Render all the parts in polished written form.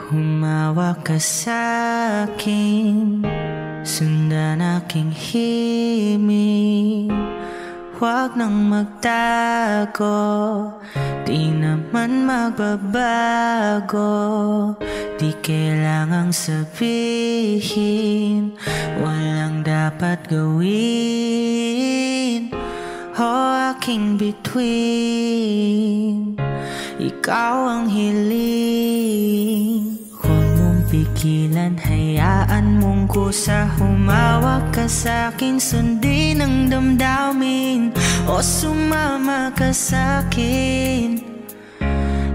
Humawak ka sa'kin, sundan aking himig. Huwag nang magtago, di naman magbabago. Di kailangang sabihin, walang dapat gawin o aking bituin. Ikaw ang hiling, huwag mong pigilan, hayaan mong kusa. Humawak ka sa'kin, sundin ang damdamin o sumama ka sa'kin.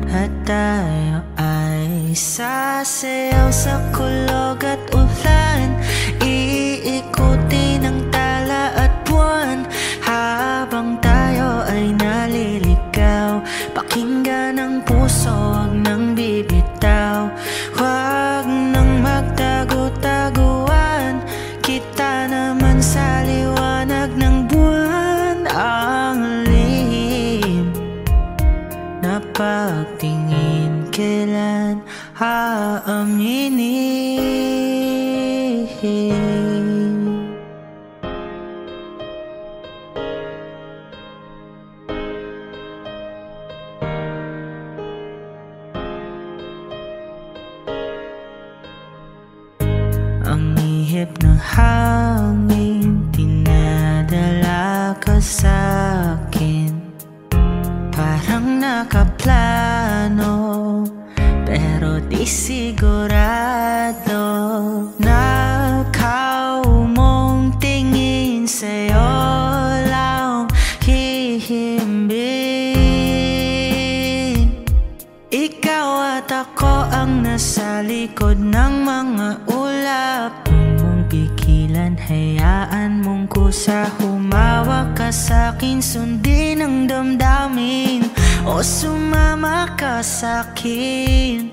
At tayo ay sasayaw sa kulog at ulan, iikutin ang tala at buwan. Habang tayo ay naliligaw, pakinggan ang puso, huwag nang bibitaw. Huwag nang magtago-taguan, kita naman sa liwanag ng buwan. Ang lihim na pagtingin, kailan aaminin? Ang ihip ng hangin, dinadala ka sa'kin. Parang nakaplano, pero di sigurado. Nakaw mong tingin, sa'yo lang hihimbing. Ikaw at ako ang nasa likod ng mga ulap. Huwag mong pigilan, hayaan mong kusa. Humawak ka sa'kin, sundin ang damdamin o sumama ka sa'kin.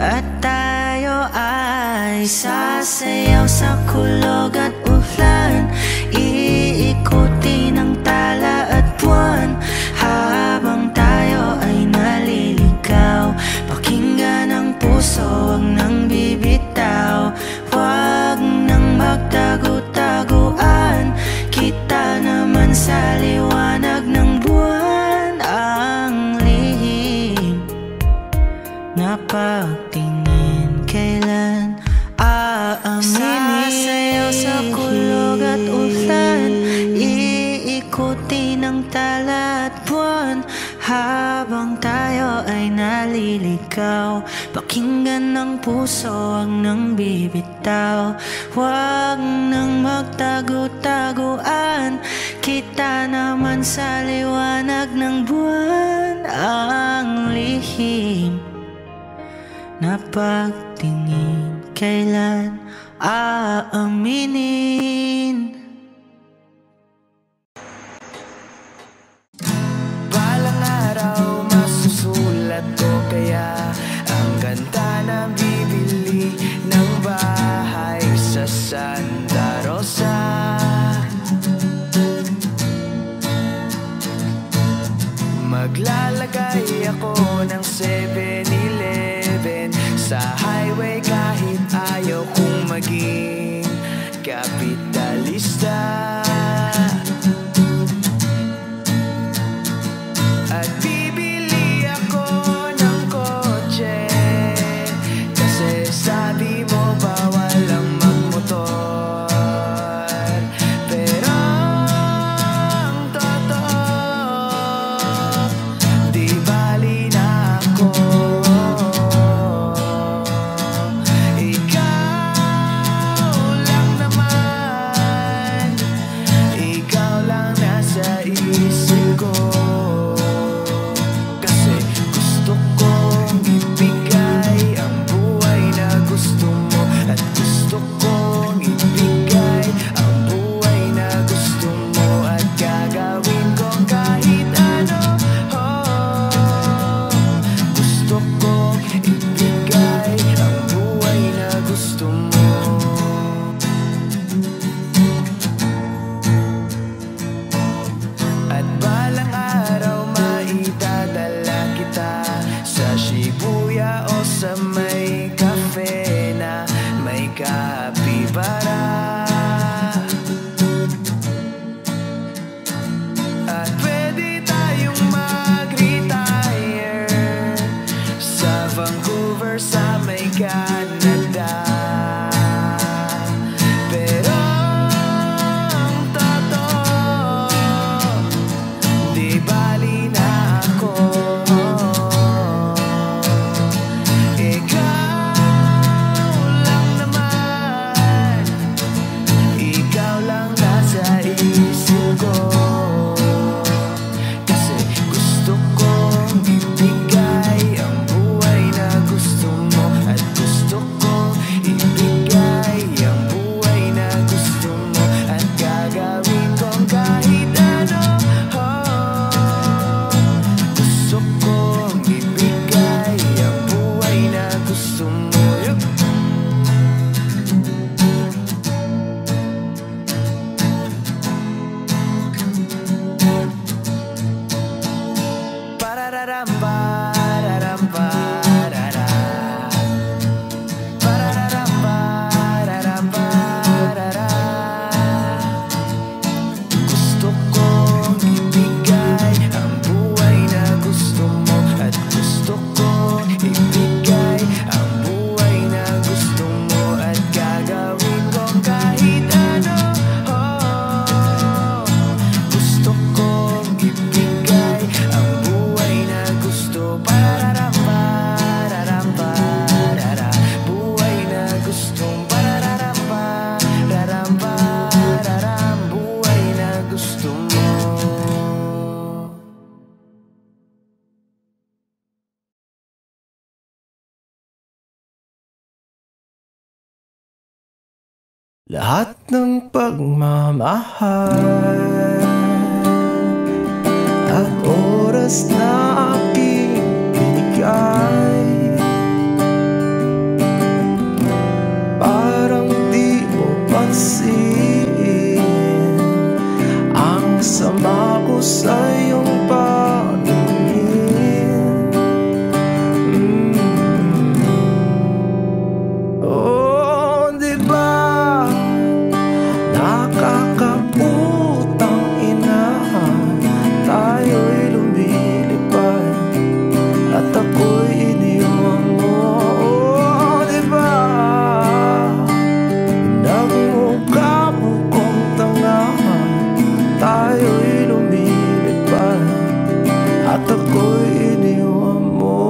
At tayo ay sasayaw sa kulog at ulan, iikutin ang tala at buwan. Habang tayo ay naliligaw, pakinggan ang puso, huwag nang bibitaw. Huwag nang magtago-taguan, kita naman sa liwanag ng buwan. Ang lihim na pagtingin, kailan aaminin? Sasayaw sa kulog at ulan, iikutin ang tala at buwan. Habang tayo ay naliligaw, pakinggan ng puso, huwag nang bibitaw. Huwag nang magtago-taguan, kita naman sa liwanag ng buwan. Ang lihim na pagtingin, kailan aaminin? Balang araw masusulat ko kaya ang ganda na bibili ng bahay sa Santa Rosa. Maglalagay ako ng 7-Eleven sa highway kahit ayaw kong maging kapitalista. At bibili ako ng kotse kasi sabi mo bawal ang magmotor. Pero ang totoo, di bali na ako. Ikaw lang naman, ikaw lang nasa isip ko. bali na ako. Ikaw lang naman, ikaw lang nasa isip ko. Kasi gusto kong ibigay ang buhay na gusto mo, at gusto kong ibigay ang buhay na gusto mo, at gagawin kong kahit ano. Gusto kong ibigay ang buhay na gusto mo. Parararam, pararam, parara. Parararam, pararam, parara. Gusto kong ibigay ang buhay na gusto mo, at gusto kong ibigay ang buhay na gusto mo, at gagawin kong kahit ano. Gusto kong ibigay ang buhay na gusto. Pararam, pararam, parara. Buhay na gusto. Pararam, pararam, pararam. Buhay na gusto mo. Lahat ng pagmamahal at oras na aking binigay, parang di mo pansin ang sama ko sa iyong paningin. Oh, di ba nakakaputang ina, tayo'y lumilipad at ako'y iniwan mo. Oh, diba nagmukha mo kong tanga, tayo'y lumilipad at ako'y iniwan mo.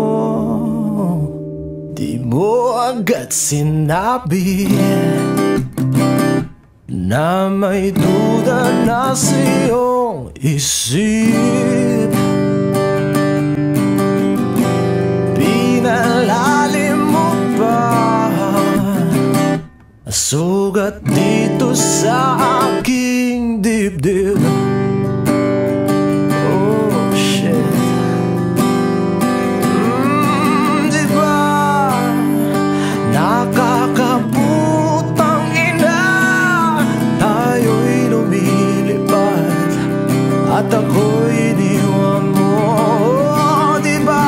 Di mo agad sinabi na may duda na sa iyong isip, pinalalim mo pa sugat dito sa aking dibdib. Oh shit. Diba nakakaputang ina, tayo'y lumilipad at ako'y iniwan mo. Oh, diba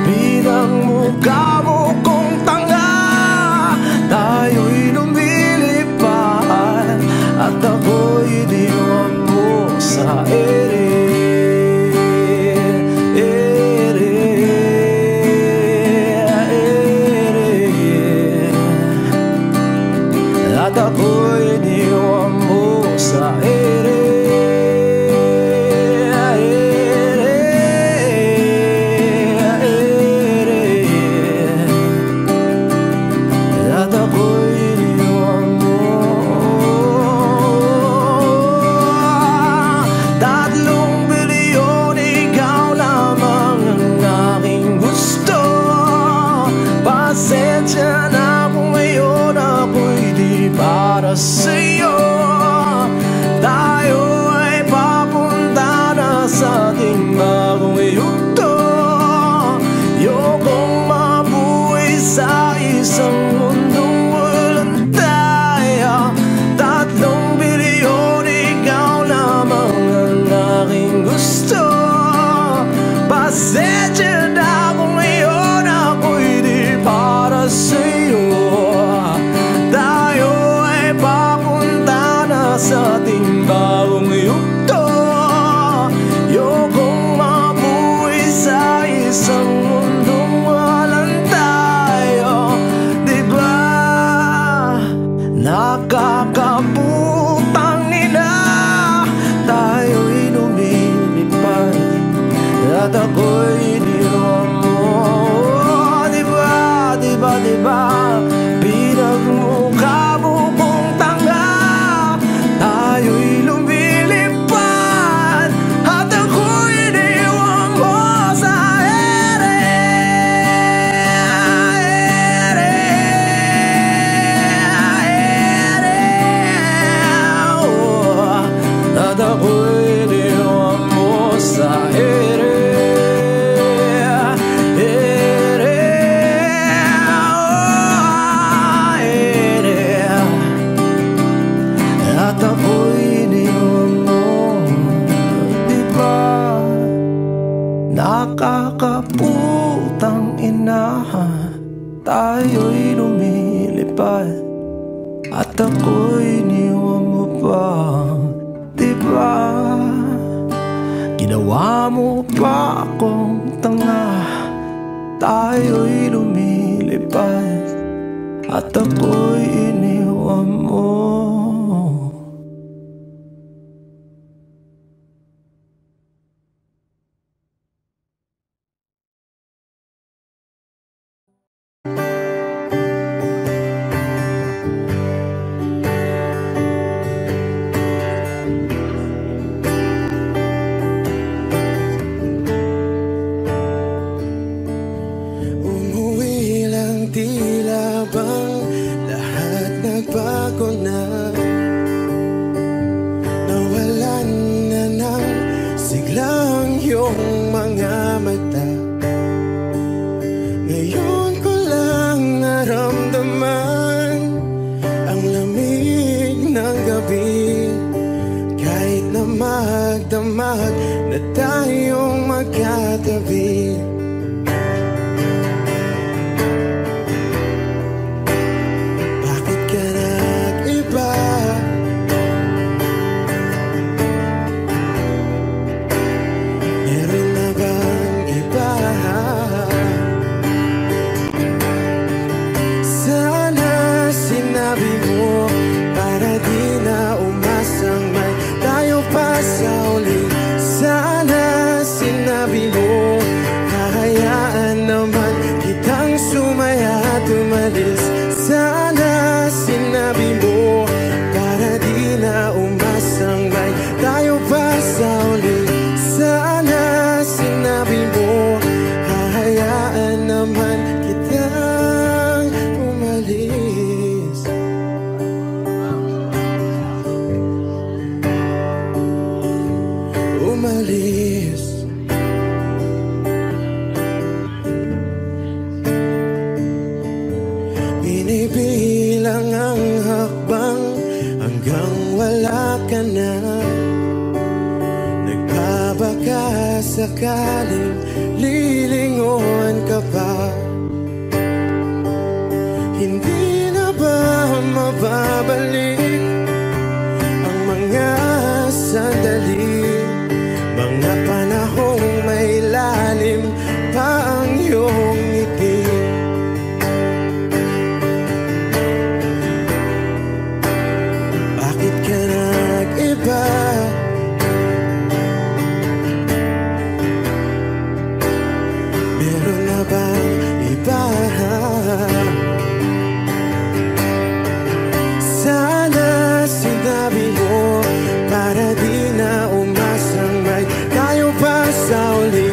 pinagmukha mo kong tanga, tayo'y lumilipad at ako'y iniwan mo sa ere. At ako'y iniwan mo sa ere. At ako'y iniwan mo. 3 bilyon, ikaw lamang ang aking gusto. Pasensya na kung ngayon ako'y di para sa'yo. Tayo ay papunta na sa ating bagong yugto. Ayokong mabuhay sa isang mundong walang tayo. 3 bilyon, ikaw lamang ang aking gusto. Pasensya na kung ngayon ako'y di para sa'yo. Tayo ay papunta na sa ating bagong yugto. Ayokong mabuhay sa isang mundong walang tayo. Diba nakakaputang ina, tayo'y lumilipad nakakaputang ina, tayo'y lumilipad at ako'y iniwan mo pa, diba? Ginawa mo pa akong tanga, tayo'y lumilipad at ako'y iniwan mo. Na tayong magkatabi, bakit ka nag-iba? Meron na bang iba? Sana sinabi mo para di na umasang may tayo pa sa uli. Sana sinabi mo, hahayaan naman kitang sumaya at umalis. Sana sinabi mo, para di na umasang may tayo pa sa uli. Sana sinabi mo, hahayaan naman kitang umalis. Umalis. Binibilang ang hakbang hanggang wala ka na. Nagbabaka sakaling lilingon ka pa. Hindi na ba mababalik ang mga sandali, mga panahong may lalim pa ang iyong ngiti? Bakit ka nag-iba? Meron na bang iba? Sana sinabi mo para di na umasang may tayo pa sa uli.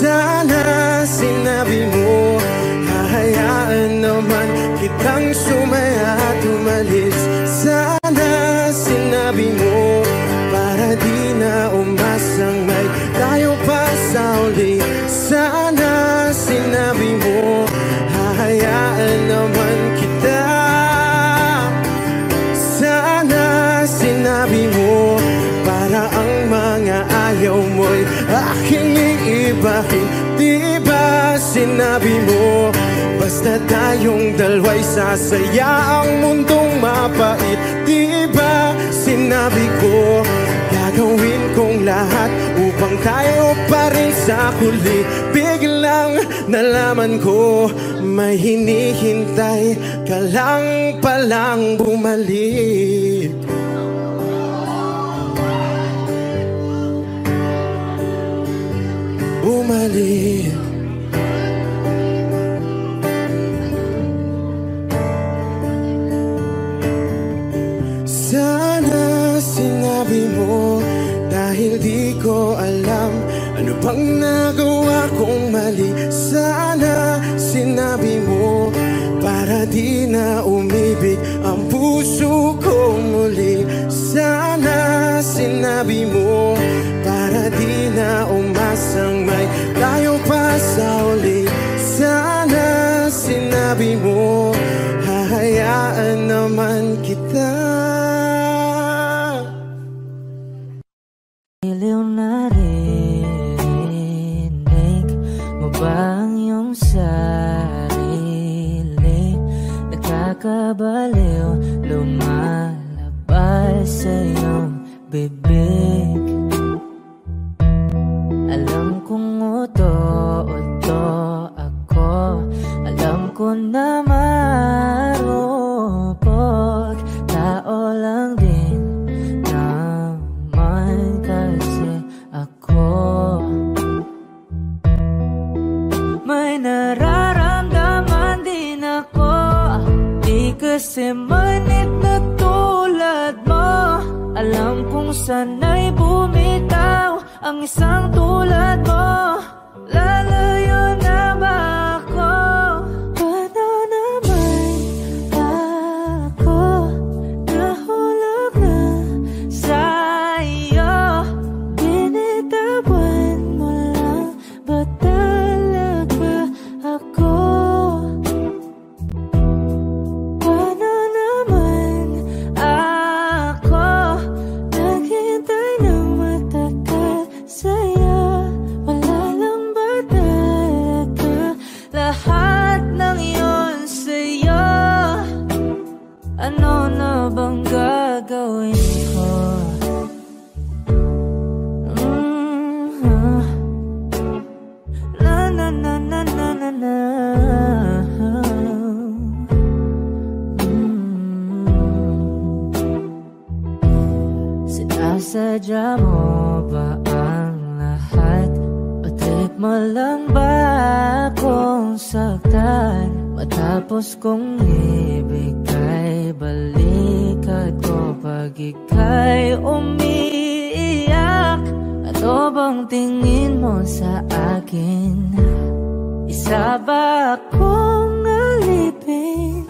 Sana sinabi mo, hahayaan naman kitang sumaya at umalis. Sana sinabi mo, para di na umasang may tayo pa sa uli. Sana sinabi mo, hahayaan naman kita. Sana sinabi mo, para ang mga ayaw mo'y aking iibahin. Di ba sinabi mo, basta tayong dalawa'y sasaya ang mundong mapait. Di ba sinabi ko, gagawin kong lahat upang tayo pa rin sa huli. Biglang nalaman ko, may hinihintay ka lang palang bumalik. Bumalik. Sana sinabi mo, dahil di ko alam ano bang nagawa kong mali. Sana sinabi mo, para di na umibig ang puso ko muli. Sana sinabi mo, para di na umasang may tayo pa sa uli. Sana sinabi mo, hahayaan naman kita. Iliw narinig ba ang iyong sarili? Nakakabaliw, lumalabas sa iyong bibig. Alam kong uto-uto ako, alam ko na marupok, tao lang din naman kasi ako. May nararamdaman din ako, di kasi manit na tulad mo. Alam kong sana'y bumitaw ang isang tulad mo. Lalayo na ba ako? Paano naman ako nahulog na sa'yo? Binitawan mo lang ba talaga ako? Paano naman ako naghintay ng matagal sa'yo? Wala lang ba talaga lahat ng iyon sa'yo? Ano na bang gagawin ko? Na na na na na na na. Sinasadya mo ba ang lahat? O trip mo lang ba akong saktan? Matapos kong ibigay balikat ko pag ika'y umiiyak. Ano bang tingin mo sa akin? Isa ba akong alipin?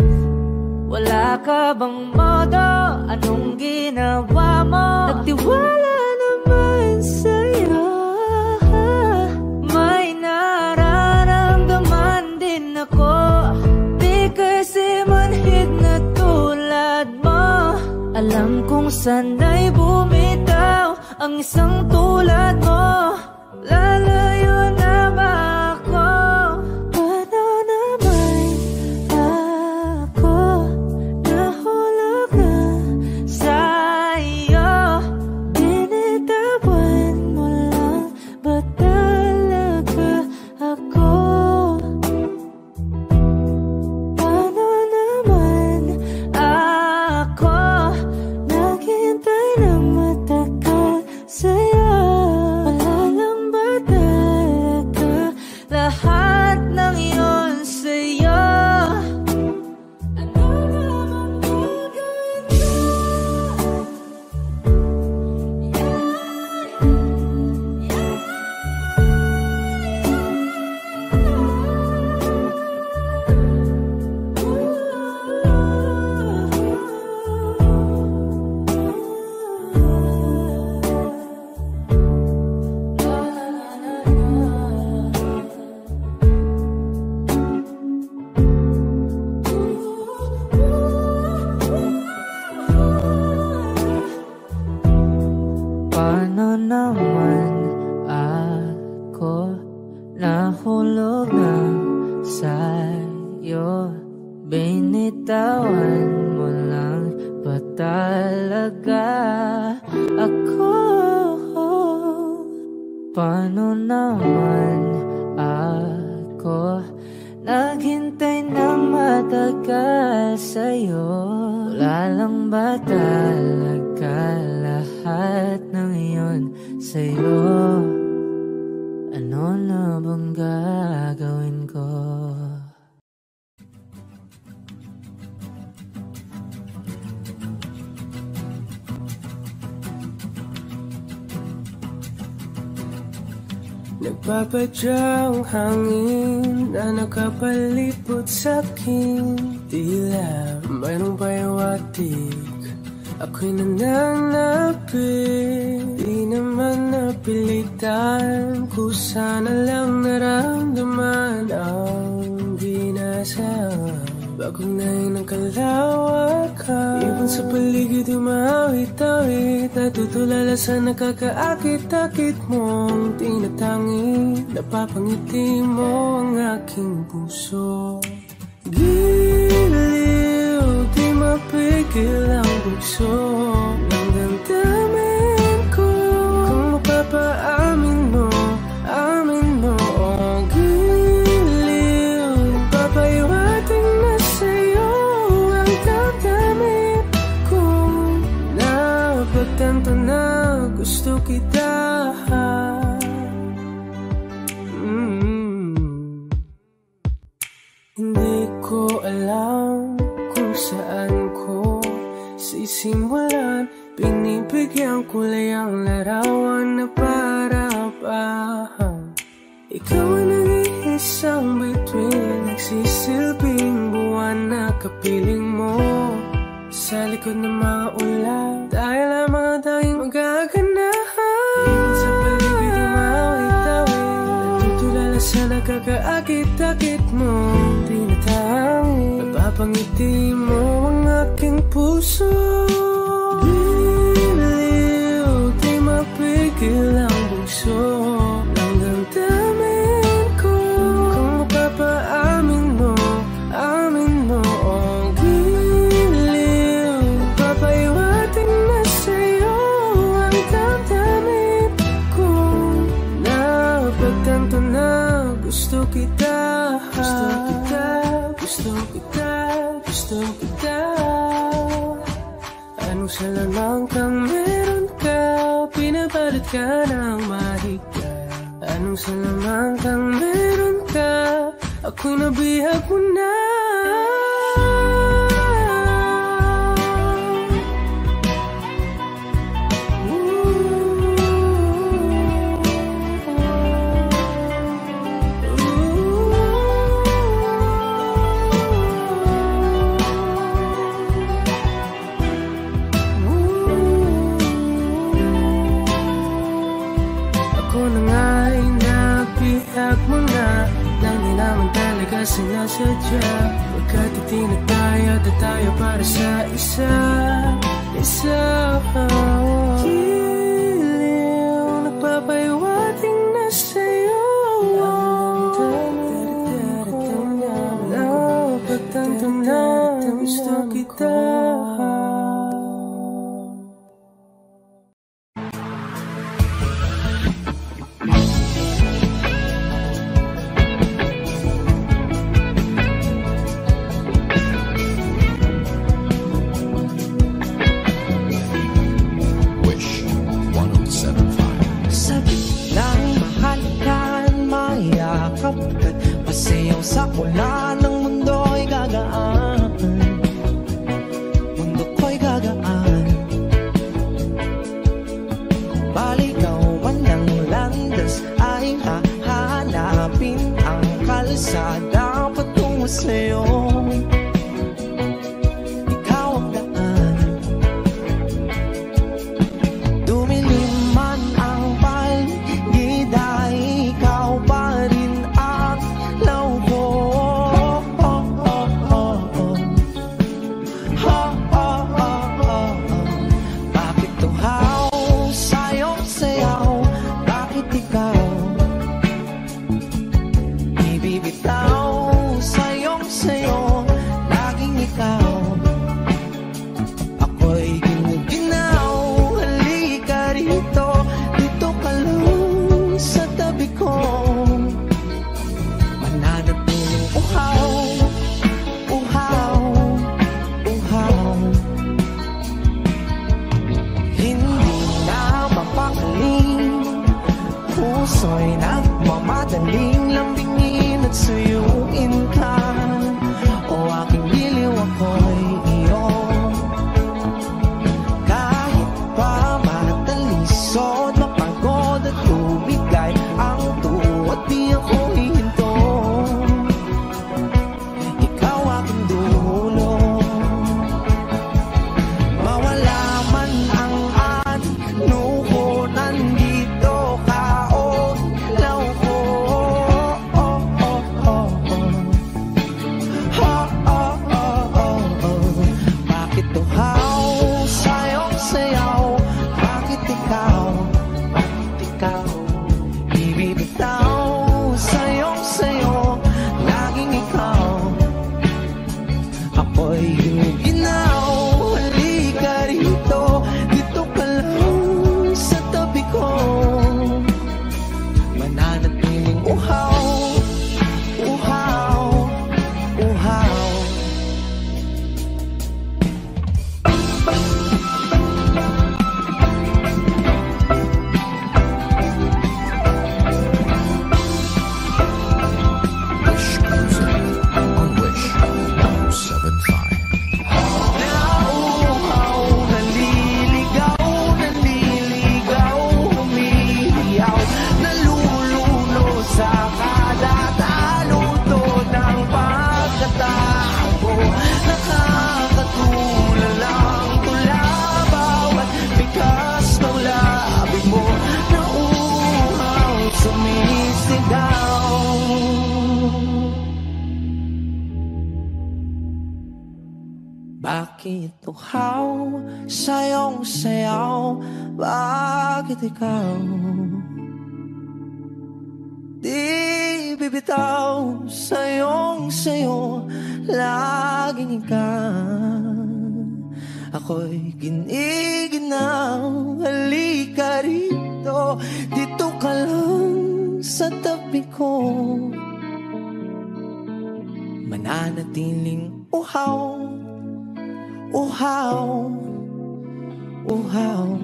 Wala ka bang modo? Anong ginawa mo? Nagtiwala naman sa'yo. May nararamdaman din ako, di kasi manhid na tulad mo. Alam kong sana'y bumitaw ang isang tulad mo. Lalayo na ba ako? Paano naman ako nahulog na sa'yo? Binitawan mo lang ba talaga ako? Paano naman ako naghintay ng matagal sa'yo? Wala lang ba talaga lahat ng iyon sa'yo? Ano naman gagawin ko? Paano naman ako nahulog na sa'yo? Binitawan mo lang ba talaga ako? Paano naman ako naghintay ng matagal sa'yo? Wala lang ba talaga lahat ng iyon sa'yo? Ano na bang gagawin ko? Nagpapadyang hangin na nakapalipot sa'kin. Tila mayroong payawatig, ako'y nananapit. Di naman napilitan, kusa na lang naramdaman ang binasa. Bagong nahin ng kalawakan, ibon sa paligid umawit-awit, natutulala sa nakakaakit-akit mong tinatangi. Napapangiti mo ang aking puso. Giliw, di mapigil ang bugso ng damdamin ko. Kung mapapaamin mo, amin mo. Oh, giliw, papahiwating na sa'yo ang damdamin ko. Napagtanto na gusto kita. Hindi ko alam kung saan ko sisimulan. Pinibigyan kulay ang larawan na para-parahan. Ikaw ang nag-iisang bituin, nagsisilbing buwan na kapiling mo. Sa likod ng mga ulan, tayo lamang ang tanging magaganahan. Ibon sa paligid umawit-awit, natutulala sa nakakaakit-akit mo. Napapangiti mo ang aking puso. Giliw, di mapigil ang bugso ng damdamin ko. Kung mapapaamin mo, amin mo. Oh, giliw, papahiwating na sa'yo ang damdamin ko. Napagtanto na gusto kita. Gusto kita, gusto kita, gusto kita. Anong salamang kang meron ka, pinabalot ka ng mahigpit. Anong salamang kang meron ka, ako'y nabihag mo na. Sinasadya, pagkat itinataya at tayo para sa isa. Giliw, nagpapahiwating na sa'yo. Napagtanto na gusto kita. Pasayaw sa ulan, ng mundo'y gagaan. Mundo ko'y gagaan. Baligaw man ng landas ay hahanapin ang kalsada patungo sa'yo. Ikaw ang daan. Dumilim man ang paligid ay ikaw pa rin ang lawko. Bakit tuhaw sa'yo sayaw? Bakit ikaw ibibitaw sa'yong sayo? Laging ikaw. Ako'y ginuginaw. Halika rito, dito ka lang sa tabi ko. Mananatiling uhaw, uhaw, uhaw. Hindi na mapakaling, puso'y nagmamadaling lambingin at suyuin ka. O aking giliw, ako'y iyo. Kahit pa matalisod, mapagod at tumigay ang tuwa, di ako hihinto. Ikaw aking dulo. Mawala man ang ano ko, nandito ka o law ko. Bakit uhaw sa iyong sayaw? Bakit ikaw di bibitaw sa iyong sayo? Laging ikaw, ako'y giniginaw. Halika rito, dito ka lang sa tabi ko. Mananatiling uhaw, uhaw, uhaw.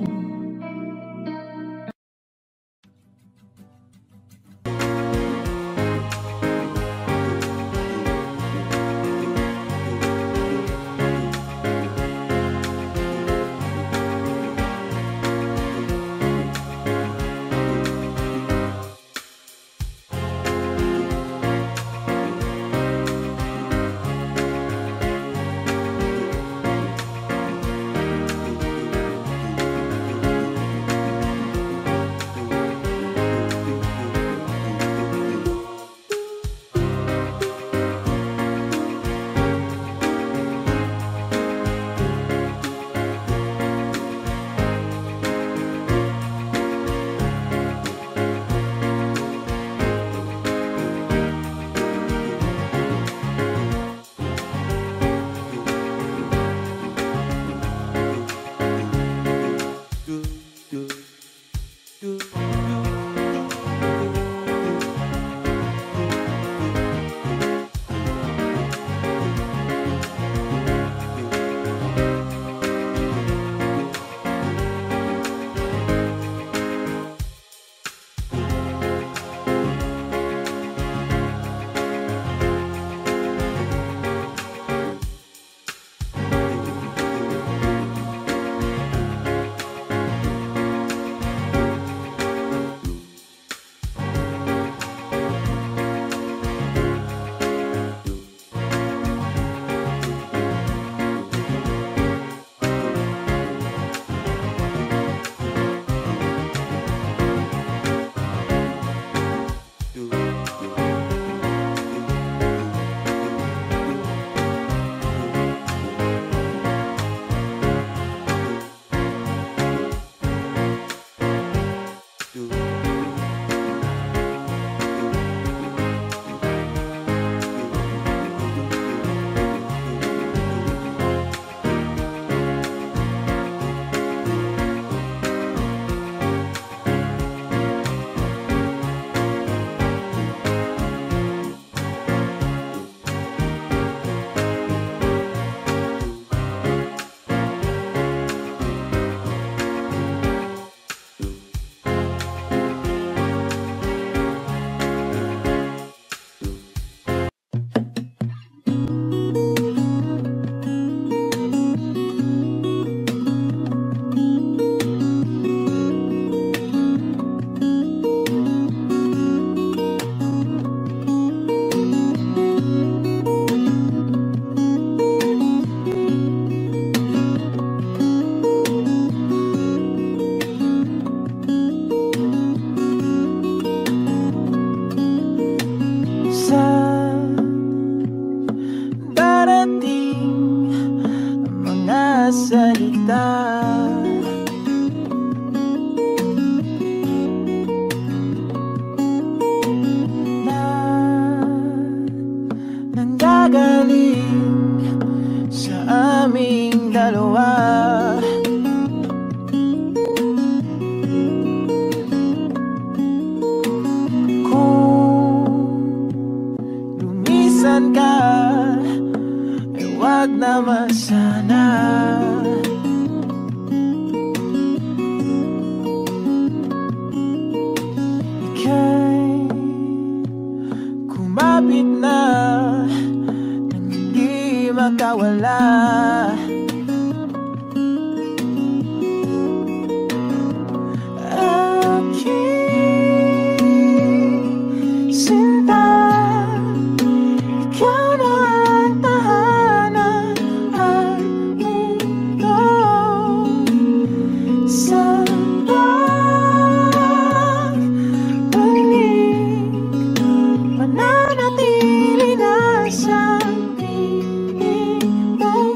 Mananatili na sa piling mo.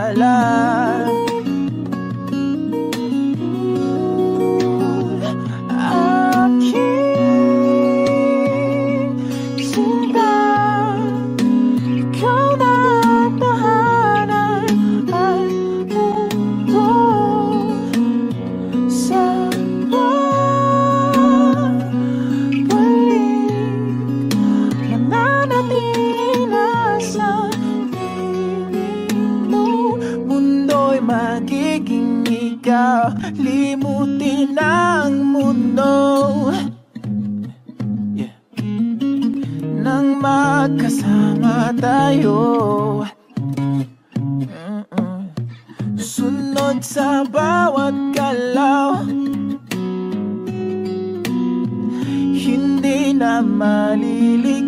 alaala. Limutin ang mundo, yeah. Nang magkasama tayo, sunod sa bawat galaw, hindi na maliligaw.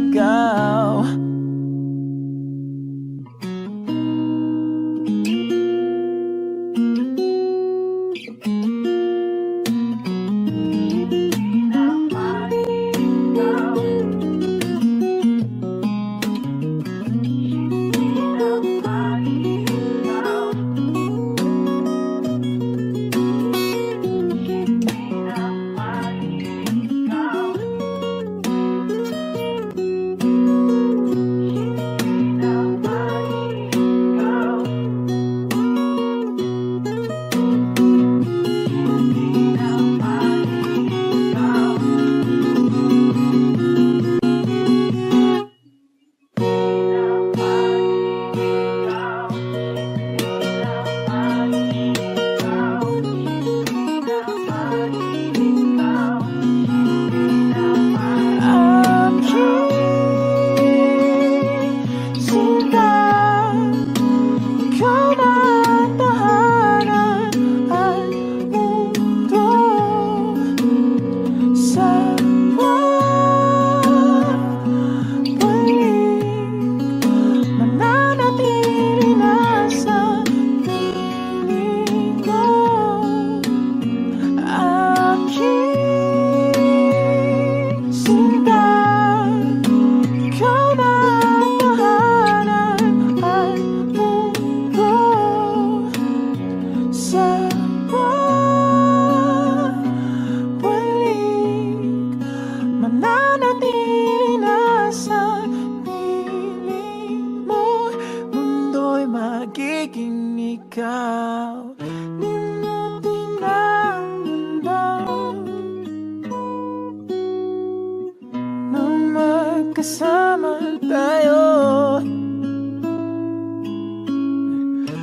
Kasama tayo,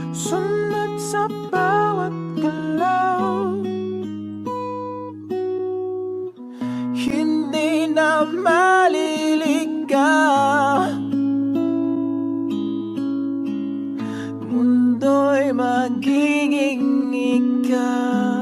sunod sa bawat galaw, hindi na maliligaw. Mundo'y magiging ikaw.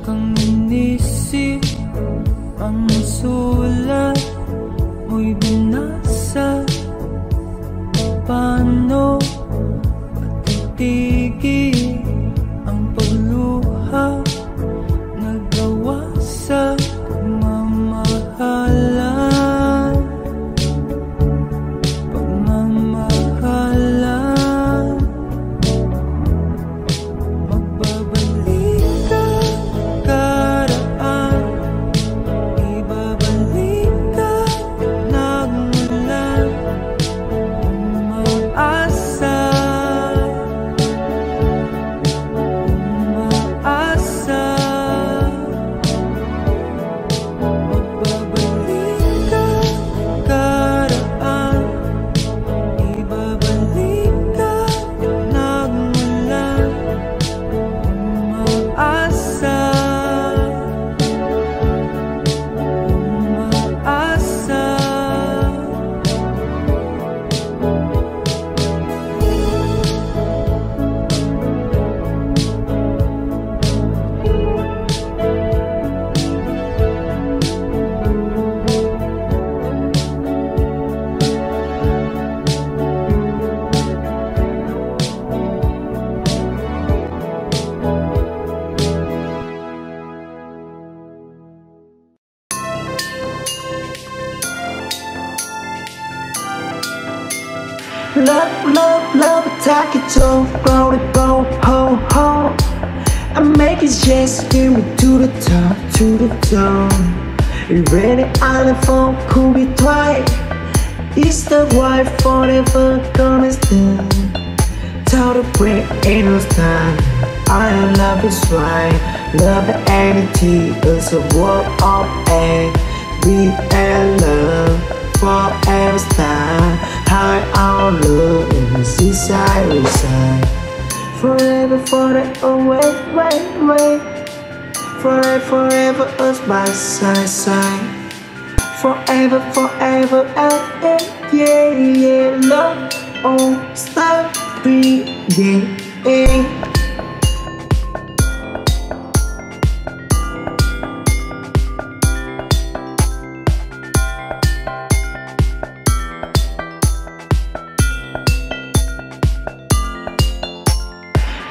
Kang Love, love, love, attack it to grow to go, ho, ho. I make it just give me to the top, to the top. You ready on the phone, could be twice. It's the wife forever gonna stand. Tell the break ain't no time. I love is right. Love and entity is a work of A. We and love forever stand. High on love in the seaside we side. Forever, forever, oh wait, wait, wait. Forever, forever us by side, side. Forever, forever, yeah, yeah, love, oh, stop breathing.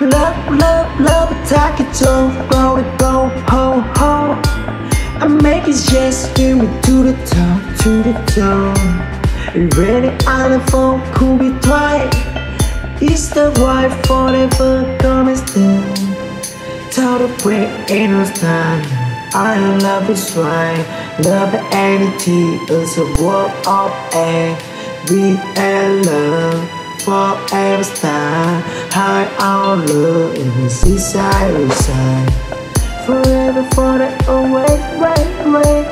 Love, love, love, attack it to go, ho, ho. I make it just give me to the top, to the top. You ready on the phone, could be twice. It's the wife forever gonna stand. Tell the break ain't no time. I love is right. Love and entity is a work of A. We and love forever stand. High on love in the seaside we side. Forever, forever, oh wait, wait, wait.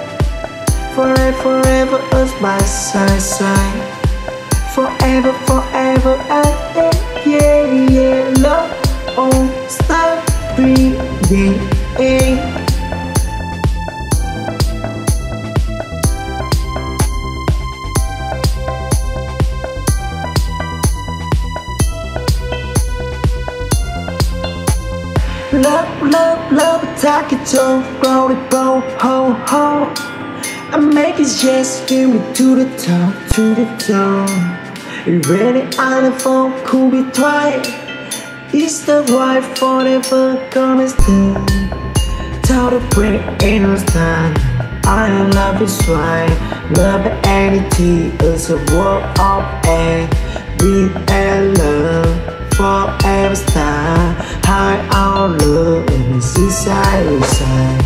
Forever, forever us by side, side. Forever, forever, yeah, yeah, love, oh, stop breathing. Love, love, love, attack it to grow to go, ho, ho. I make it just give me to the top, to the top. You ready on the phone, could be twice. It's the wife forever gonna stand. Tell the break ain't no time. I love is right. Love and entity is a work of A. We and love forever stand. High on love in the seaside we side.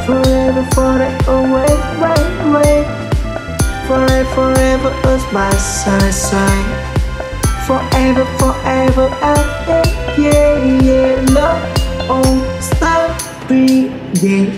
Forever, forever, oh wait, wait, wait. Forever, forever us by side, side. Forever, forever, yeah, yeah, love, oh, stop breathing.